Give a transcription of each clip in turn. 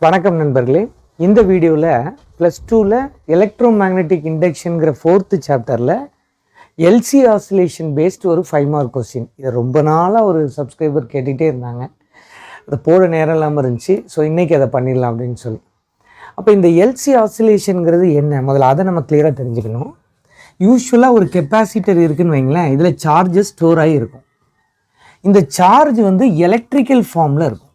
வணக்கம் நண்பர்களே. இந்த வீடியோவில் +2ல் எலக்ட்ரோமேக்னெட்டிக் இண்டக்ஷன்கிற 4th சாப்டரில் எல்சி ஆசிலேஷன் பேஸ்டு ஒரு 5 மார்க் கொஸ்டின். இதை ரொம்ப நாளாக ஒரு சப்ஸ்கிரைபர் கேட்டுகிட்டே இருந்தாங்க. அதை போட நேரம் இல்லாமல் இருந்துச்சு. ஸோ இன்றைக்கி அதை பண்ணிடலாம் அப்படின்னு சொல்லி. அப்போ இந்த எல்சி ஆசிலேஷனுங்கிறது என்ன, முதல்ல அதை நம்ம கிளியராக தெரிஞ்சுக்கணும். யூஸ்வலாக ஒரு கெப்பாசிட்டர் இருக்குதுன்னு வைங்களேன், இதில் சார்ஜஸ் ஸ்டோர் ஆகி இருக்கும். இந்த சார்ஜ் எலக்ட்ரிக்கல் ஃபார்மில் இருக்கும்.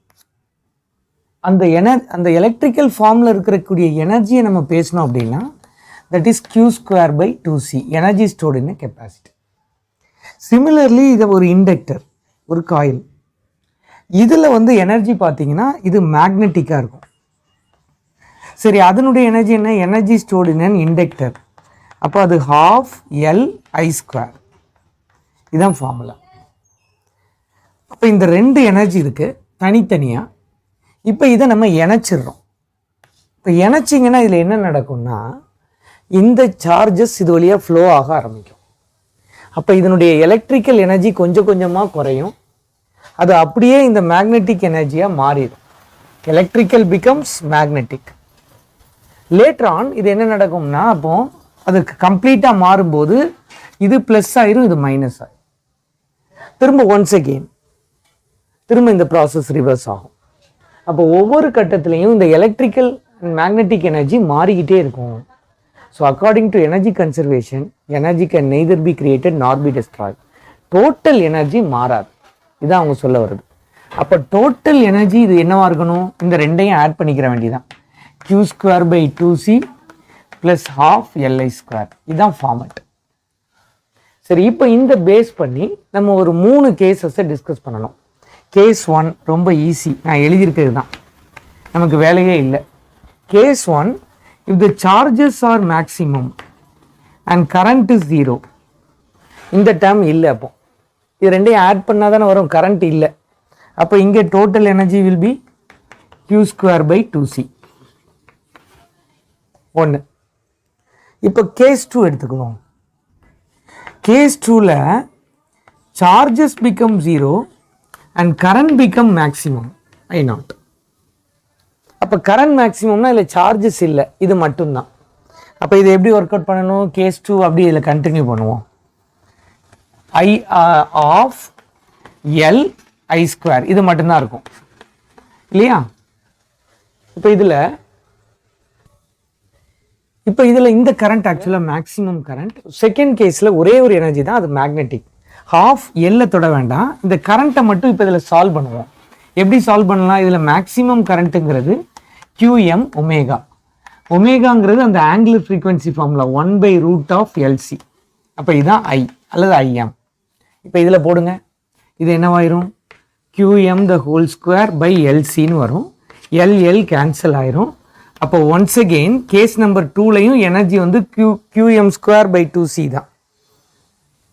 அந்த எலக்ட்ரிக்கல் ஃபார்மில் இருக்கக்கூடிய எனர்ஜியை நம்ம பேசணும் அப்படின்னா that is Q²/2C, energy stored in capacity. Similarly இதை ஒரு இண்டக்டர், ஒரு காயில், இதில் எனர்ஜி பார்த்தீங்கன்னா இது மேக்னெட்டிக்காக இருக்கும். சரி, அதனுடைய எனர்ஜி என்ன? எனர்ஜி ஸ்டோர்டு இன் இண்டக்டர். அப்போ அது ½LI². இதுதான் ஃபார்முலா. அப்போ இந்த ரெண்டு எனர்ஜி இருக்குது தனித்தனியாக. இப்போ இதை நம்ம இணைச்சிடுறோம். இப்போ இணைச்சிங்கன்னா இதில் என்ன நடக்கும்னா, இந்த சார்ஜஸ் இது வழியாக ஃப்ளோ ஆக ஆரம்பிக்கும். அப்போ இதனுடைய எலக்ட்ரிக்கல் எனர்ஜி கொஞ்சம் கொஞ்சமாக குறையும். அது அப்படியே இந்த மேக்னெட்டிக் எனர்ஜியாக மாறிடும். Electrical becomes magnetic. Later on இது என்ன நடக்கும்னா, அப்போ அது கம்ப்ளீட்டாக மாறும்போது இது ப்ளஸ் ஆயிரும், இது மைனஸ் ஆயிரும். திரும்ப ஒன்ஸ் அகெயின் திரும்ப இந்த ப்ராசஸ் ரிவர்ஸ் ஆகும். அப்போ ஒவ்வொரு கட்டத்திலையும் இந்த எலக்ட்ரிக்கல் அண்ட் மேக்னெட்டிக் எனர்ஜி மாறிக்கிட்டே இருக்கும். So according to energy conservation, energy can neither be created நார் பி டெஸ்ட்ராய்ட். டோட்டல் எனர்ஜி மாறாது, இதான் அவங்க சொல்ல வருது. அப்போ டோட்டல் எனர்ஜி இது என்னவா இருக்கணும்? இந்த ரெண்டையும் ஆட் பண்ணிக்கிற வேண்டியதான். Q²/2C + ½ LI². இதுதான் ஃபார்மட். சரி, இப்போ இந்த பேஸ் பண்ணி நம்ம ஒரு 3 கேசஸை டிஸ்கஸ் பண்ணணும். கேஸ் 1 ரொம்ப ஈஸி, நான் எழுதியிருக்கிறது தான், நமக்கு வேலையே இல்லை. Case 1, if the charges are maximum and current is 0, இந்த டேர்ம் இல்லை. அப்போ இது ரெண்டையும் ஆட் பண்ணால் தானே வரும், கரண்ட் இல்லை. அப்போ இங்கே total energy will be Q²/2C. 1. இப்போ கேஸ் 2 எடுத்துக்கணும். கேஸ் 2ல் charges become 0 and current become maximum I0. அப்போ கரண்ட் மேக்ஸிமம்னா இதில் சார்ஜஸ் இல்லை, இது மட்டும்தான். அப்போ இது எப்படி ஒர்க் அவுட் பண்ணணும்? கேஸ் 2 அப்படி இதில் கண்டினியூ பண்ணுவோம். I/LI², இது மட்டும்தான் இருக்கும் இல்லையா? இப்போ இதில் இந்த கரண்ட் ஆக்சுவலாக மேக்ஸிமம் கரண்ட். செகண்ட் கேஸில் ஒரே ஒரு எனர்ஜி தான், அது மேக்னெட்டிக். ½ தொட வேண்டாம். இந்த கரண்ட்டை மட்டும் இப்போ இதில் சால்வ் பண்ணுவோம். எப்படி சால்வ் பண்ணலாம்? இதில் மேக்ஸிமம் கரண்ட்டுங்கிறது QM ஒமேகா. ஒமேகாங்கிறது அந்த ஆங்குலர் ஃப்ரீக்வன்சி ஃபார்முலா 1/√LC. அப்போ இதுதான் I அல்லது IM. இப்போ இதில் போடுங்க, இது என்னவாயிரும்? QM²/LCன்னு வரும். LL கேன்சல் ஆயிரும். அப்போ ஒன்ஸ் அகெயின் கேஸ் நம்பர் 2லையும் எனர்ஜி QM²/2C தான்.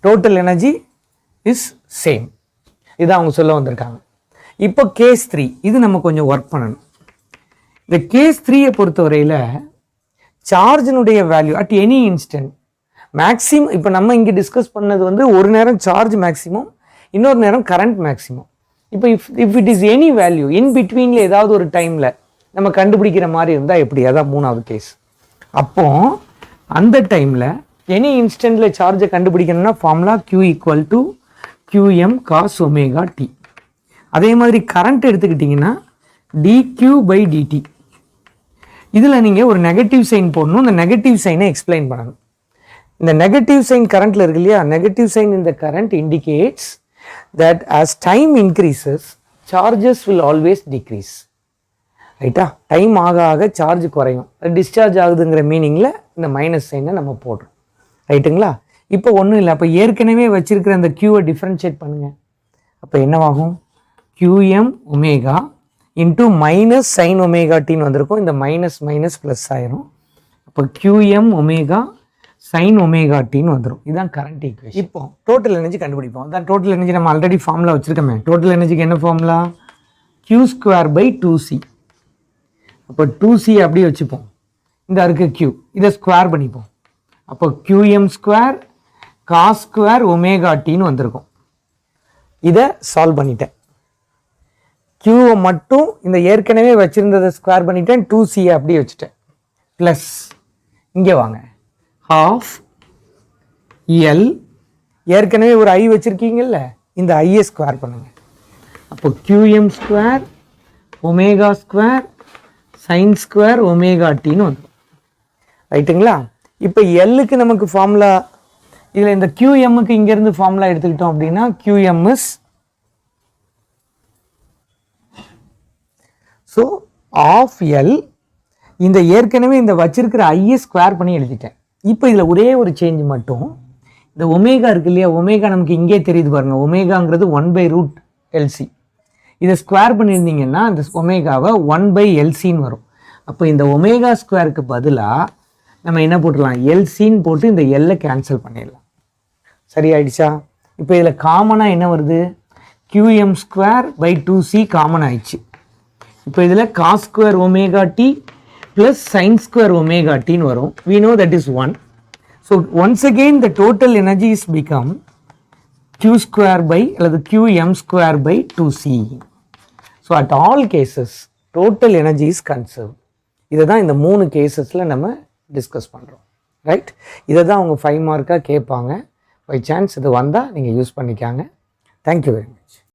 Total energy is same. இதான் அவங்க சொல்ல வந்திருக்காங்க. இப்போ கேஸ் 3, இது நம்ம கொஞ்சம் ஒர்க் பண்ணணும். இந்த கேஸ் 3யை பொறுத்தவரையில் சார்ஜினுடைய value at any instant maximum. இப்போ நம்ம இங்கே டிஸ்கஸ் பண்ணது ஒரு நேரம் சார்ஜ் மேக்ஸிமம், இன்னொரு நேரம் கரண்ட் மேக்ஸிமம். இப்போ if it is any value in பிட்வீனில் ஏதாவது ஒரு டைமில் நம்ம கண்டுபிடிக்கிற மாதிரி இருந்தால் எப்படி? அதான் 3வது கேஸ். அப்போ அந்த டைமில் எனி இன்ஸ்டன்ட்டில் சார்ஜை கண்டுபிடிக்கணும்னா formula Q = QM cos ωt. அதே மாதிரி கரண்ட் எடுத்துக்கிட்டிங்கன்னா dQ/dt. இதில் நீங்கள் ஒரு நெகட்டிவ் சைன் போடணும். இந்த நெகட்டிவ் சைனை எக்ஸ்பிளைன் பண்ணணும். இந்த நெகட்டிவ் சைன் கரண்ட்டில் இருக்கு இல்லையா? நெகட்டிவ் சைன் இந்த current indicates that as time increases charges will always decrease. ரைட்டா? டைம் ஆக ஆக சார்ஜ் குறையும், டிஸ்சார்ஜ் ஆகுதுங்கிற மீனிங்கில் இந்த மைனஸ் சைனை நம்ம போடுறோம். ரைட்டுங்களா? இப்போ ஒன்றும் இல்லை. அப்போ ஏற்கனவே வச்சிருக்கிற அந்த Qவை டிஃப்ரென்ஷியேட் பண்ணுங்கள். அப்போ என்னவாகும்? QM ஒமேகா இன்ட்டு -sin ωtன்னு வந்திருக்கும். இந்த மைனஸ் ப்ளஸ் ஆயிரும். அப்போ QM ஒமேகா sin ωtன்னு வந்துடும். இதுதான் கரண்ட் ஈக்குவேஷன். இப்போ டோட்டல் எனர்ஜி கண்டுபிடிப்போம். அதான் டோட்டல் எனர்ஜி நம்ம ஆல்ரெடி ஃபார்முலா வச்சுருக்கோமே. டோட்டல் எனர்ஜிக்கு என்ன ஃபார்முலா? Q²/2C. அப்போ 2C அப்படியே வச்சுப்போம். இந்த இருக்கு Q, இதை ஸ்கொயர் பண்ணிப்போம். அப்போ QM² cos² ωtன்னு வந்திருக்கும். இதை சால்வ் பண்ணிட்டேன். க்யூவை மட்டும் இந்த ஏற்கனவே வச்சுருந்ததை ஸ்கொயர் பண்ணிட்டேன், 2c அப்படியே வச்சுட்டேன். ப்ளஸ் இங்கே வாங்க, half எல், ஏற்கனவே ஒரு ஐ வச்சுருக்கீங்கல்ல, இந்த ஐயை ஸ்கொயர் பண்ணுங்க. அப்போ QM square omega square sine square omega டின்னு வந்துடும். ரைட்டுங்களா? இப்போ எல்லுக்கு நமக்கு ஃபார்முலா, இதில் இந்த QMக்கு இங்கேருந்து ஃபார்முலா எடுத்துக்கிட்டோம் அப்படின்னா QM is, so of L, இந்த ஏற்கனவே இந்த வச்சிருக்கிற ஐயை ஸ்கொயர் பண்ணி எழுதிட்டேன். இப்போ இதில் ஒரே ஒரு சேஞ்ச் மட்டும், இந்த ஒமேகா இருக்கு இல்லையா, ஒமேகா நமக்கு இங்கே தெரியுது பாருங்கள், ஒமேகாங்கிறது 1/√LC. இதை ஸ்கொயர் பண்ணியிருந்தீங்கன்னா அந்த ஒமேகாவை 1/LCன்னு வரும். அப்போ இந்த ஒமேகா ஸ்கொயருக்கு பதிலாக நம்ம என்ன போட்டுடலாம், எல்சின்னு போட்டு இந்த எல்லை கேன்சல் பண்ணிடலாம். சரியாயிடுச்சா? இப்போ இதில் காமனாக என்ன வருது, QM²/2c காமன் ஆயிடுச்சு. இப்போ இதில் cos square omega t plus sine square omega டின்னு வரும். we know that is 1. so once again the total energy is become Q² அல்லது QM²/2c. so at all cases total energy is conserved. இதை தான் இந்த 3 கேசஸில் நம்ம டிஸ்கஸ் பண்ணுறோம். Right? இதை தான் அவங்க 5 மார்க்காக கேட்பாங்க. பை சான்ஸ் இது வந்தால் நீங்கள் யூஸ் பண்ணிக்காங்க. Thank you very much.